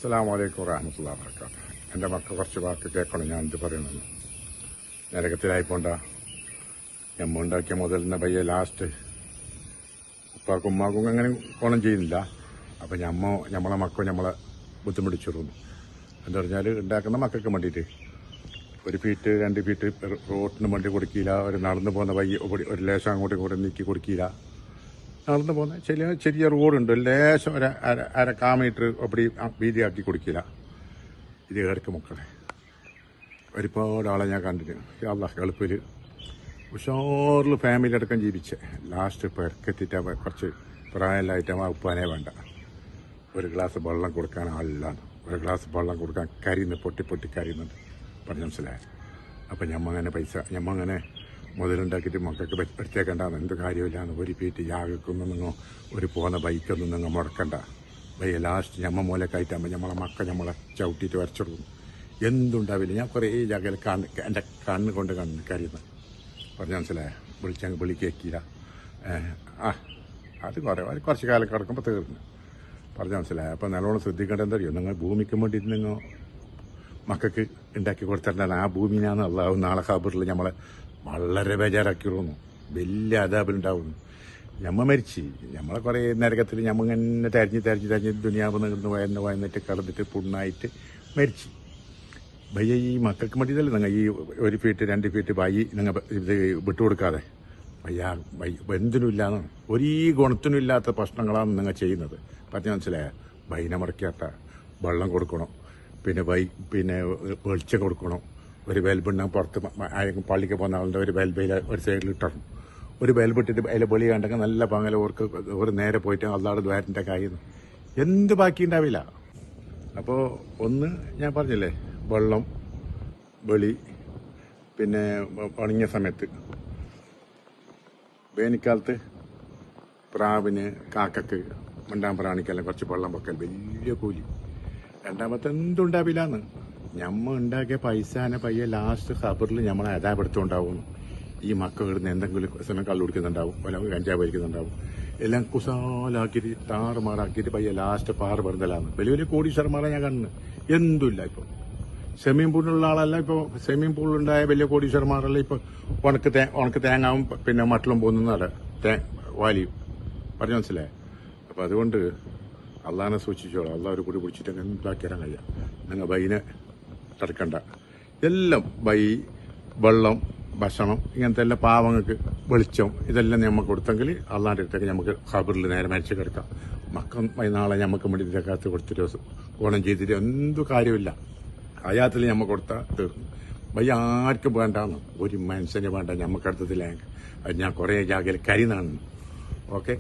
അസ്സലാമു അലൈക്കും വറഹ്മത്തുള്ളാഹി വബറകാതുഹു. എൻ്റെ മക്കൾ കുറച്ച് വാക്ക് കേൾക്കണം ഞാൻ എന്ത് പറയുന്നത്. നരകത്തിലായിപ്പോണ്ട ഞമ്മ ഉണ്ടാക്കിയ മുതലിൻ്റെ പയ്യെ ലാസ്റ്റ് ഉപ്പാക്കും ഉമ്മാക്കും അങ്ങനെ കോണം ചെയ്യുന്നില്ല. അപ്പം നമ്മളെ മക്കൾ നമ്മളെ ബുദ്ധിമുട്ടിച്ചിരുന്നു. എന്താ പറഞ്ഞാൽ ഉണ്ടാക്കുന്ന മക്കൾക്ക് വേണ്ടിയിട്ട് 1 ഫീറ്റ് 2 ഫീറ്റ് റോട്ടിന് വണ്ടി കൊടുക്കില്ല. ഒരു നടന്നു പോകുന്ന വയ്യ ഒരു ലേശം അങ്ങോട്ടും ഇങ്ങോട്ടും നീക്കി കൊടുക്കില്ല. നടന്നു പോകുന്ന ചെറിയ റോഡുണ്ട്, ലേശം ഒരു അര കാമീറ്റർ അപ്പടി വീതിയാക്കി കൊടുക്കില്ല. ഇത് ഏടക്ക് മക്കളെ ഒരുപാട് ആളെ ഞാൻ കണ്ടിട്ട് അല്ലാഹ് ഗൾഫിൽ ഉഷാറിൽ ഫാമിലി അടക്കം ജീവിച്ച് ലാസ്റ്റ് ഇപ്പോൾ ഇറക്കെത്തിയിട്ട് കുറച്ച് പ്രായമില്ലായിട്ട് ആ ഉപ്പാനെ വേണ്ട. ഒരു ഗ്ലാസ് വെള്ളം കൊടുക്കാൻ ആളില്ലാണ്. ഒരു ഗ്ലാസ് വെള്ളം കൊടുക്കാൻ കരിയുന്നു, പൊട്ടി കരയുന്നുണ്ട്. പറഞ്ഞ മനസ്സിലായ. അപ്പം ഞമ്മങ്ങനെ മുതലുണ്ടാക്കിയിട്ട് മക്കൾക്ക് എടുത്തേക്കണ്ടെന്ന് എന്ത് കാര്യമില്ലാന്ന്. 1 ഫീറ്റ് യാഗക്കൊന്നും നിങ്ങൾ ഒരു പോകുന്ന ബൈക്കൊന്നും നിങ്ങൾ മുടക്കണ്ട. ബയ്യ ലാസ്റ്റ് ഞമ്മ മൂലക്കായിട്ടാകുമ്പോൾ നമ്മളെ നമ്മളെ ചവിട്ടിയിട്ട് വരച്ചെടുക്കും. എന്തുണ്ടാവില്ല. ഞാൻ കുറേ ജാഗയിൽ എൻ്റെ കണ്ണ് കൊണ്ട് കരയുന്നത്. പറഞ്ഞ മനസ്സിലായ. വിളിക്കേക്കില്ല. അത് കുറച്ച് കാലം കിടക്കുമ്പോൾ തീർന്നു. പറഞ്ഞ മനസ്സിലായ. അപ്പോൾ നല്ലോണം ശ്രദ്ധിക്കേണ്ടത് എന്തറിയോ, നിങ്ങൾ ഭൂമിക്ക് വേണ്ടിയിട്ട് നിങ്ങൾ മക്കൾക്ക് ഉണ്ടാക്കി കൊടുത്തിട്ടുണ്ടാകും. ആ ഭൂമിനാണ് അള്ളാഹു നാളെ ഖബറിൽ നമ്മളെ വളരെ ബേജാറാക്കിയിരുന്നു. വലിയ അദാബിലുണ്ടാവുന്നു. മരിച്ച് നമ്മളെ കുറേ നരകത്തിൽ ഇങ്ങനെ തെരഞ്ഞ് ദുനിയാവ് നിന്ന് വയന്നിട്ട് കിടന്നിട്ട് പുണ്ണായിട്ട് മരിച്ച്. ഭയ്യ ഈ മക്കൾക്ക് വേണ്ടിയിട്ടല്ലേ നിങ്ങൾ ഈ 1 ഫീറ്റ് 2 ഫീറ്റ് വൈ നിങ്ങൾ ഇത് വിട്ടുകൊടുക്കാതെ. എന്തിനും ഇല്ലാന്ന് ഒരു ഗുണത്തിനും ഇല്ലാത്ത പ്രശ്നങ്ങളാണ് നിങ്ങൾ ചെയ്യുന്നത്. പറഞ്ഞ മനസ്സിലായ. ബൈനെ മുടക്കാത്ത വെള്ളം കൊടുക്കണം, പിന്നെ വെളിച്ചം കൊടുക്കണം. ഒരു ബൽബുണ്ടാകും പുറത്ത് പള്ളിക്ക് പോകുന്ന ആളുടെ ഒരു ബൽബയിൽ ഒരു സൈഡിൽ ഇട്ടണം. ഒരു ബൽബിട്ടിട്ട് അതിൽ വെളി കണ്ടെങ്കിൽ നല്ല പങ്കല ഓർക്ക് ഒരു നേരെ പോയിട്ട് അള്ളാടെ ദ്വാരൻ്റെ കായുന്നു എന്ത് ബാക്കി ഉണ്ടാവില്ല. അപ്പോൾ ഒന്ന് ഞാൻ പറഞ്ഞില്ലേ, വെള്ളം, വെളി, പിന്നെ ഉണങ്ങിയ സമയത്ത് വേനൽക്കാലത്ത് പ്രാവിന് കാക്കക്ക് മണ്ടാൻ പ്രാണിക്കെല്ലാം കുറച്ച് വെള്ളം വെക്കൽ വലിയ കൂലി. രണ്ടാമത്തെ എന്തുണ്ടാവില്ലാന്ന്. ഉണ്ടാക്കിയ പൈസനെ പയ്യെ ലാസ്റ്റ് ഖബറിൽ നമ്മളെ അതാപെടുത്തുണ്ടാവും. ഈ മക്കൾ ഇടുന്ന എന്തെങ്കിലും സമയം കള്ളു കുടിക്കുന്നുണ്ടാവും, അല്ലെങ്കിൽ കഞ്ചാവ് വലിക്കുന്നുണ്ടാവും. എല്ലാം കുസാലാക്കിയിട്ട് താറുമാറാക്കിയിട്ട് പയ്യെ ലാസ്റ്റ് പാറ് വെറുതലാണ്. വലിയ കോടീശ്വരന്മാരെ ഞാൻ കാണുന്നു. എന്തുമില്ല. ഇപ്പോൾ സ്വിമ്മിംഗ് പൂളിലുള്ള ആളല്ല. ഇപ്പോൾ സ്വിമ്മിംഗ് പൂളിലുണ്ടായ വലിയ കോടീശ്വരന്മാരല്ല ഇപ്പോൾ ഉണക്ക് തേങ്ങാവും പിന്നെ മട്ടിലും പോകുന്നതാണ് വാലിയും. പറഞ്ഞു മനസ്സിലായേ. അപ്പം അതുകൊണ്ട് അള്ളാഹിനെ സൂക്ഷിച്ചോളാം. അള്ളാഹ് ഒരു കൂടി പിടിച്ചിട്ട് എന്താക്കിയാൽ കഴിയാം. നിങ്ങൾ ബൈനെ തടുക്കണ്ട. എല്ലാം വെള്ളം, ഭക്ഷണം, ഇങ്ങനത്തെ എല്ലാം പാവങ്ങൾക്ക് വെളിച്ചം, ഇതെല്ലാം നമുക്ക് കൊടുത്തെങ്കിൽ അള്ളാൻ്റെ അടുത്തേക്ക് നമുക്ക് ഖബറിൽ നേരെ മരിച്ചു കിടക്കാം. നാളെ നമുക്ക് വേണ്ടി ഇതൊക്കെ കൊടുത്തിട്ട് ഓണം ചെയ്തിട്ട് എന്തു കാര്യമില്ല. അയാത്തിൽ നമുക്ക് കൊടുത്താൽ തീർന്നു. ആർക്കും വേണ്ടാന്ന്, ഒരു മനുഷ്യന് വേണ്ട. നമുക്കടുത്തതിലേക്ക് അത് ഞാൻ കുറേ ജാഗയിൽ കരിനാണ്. ഓക്കെ.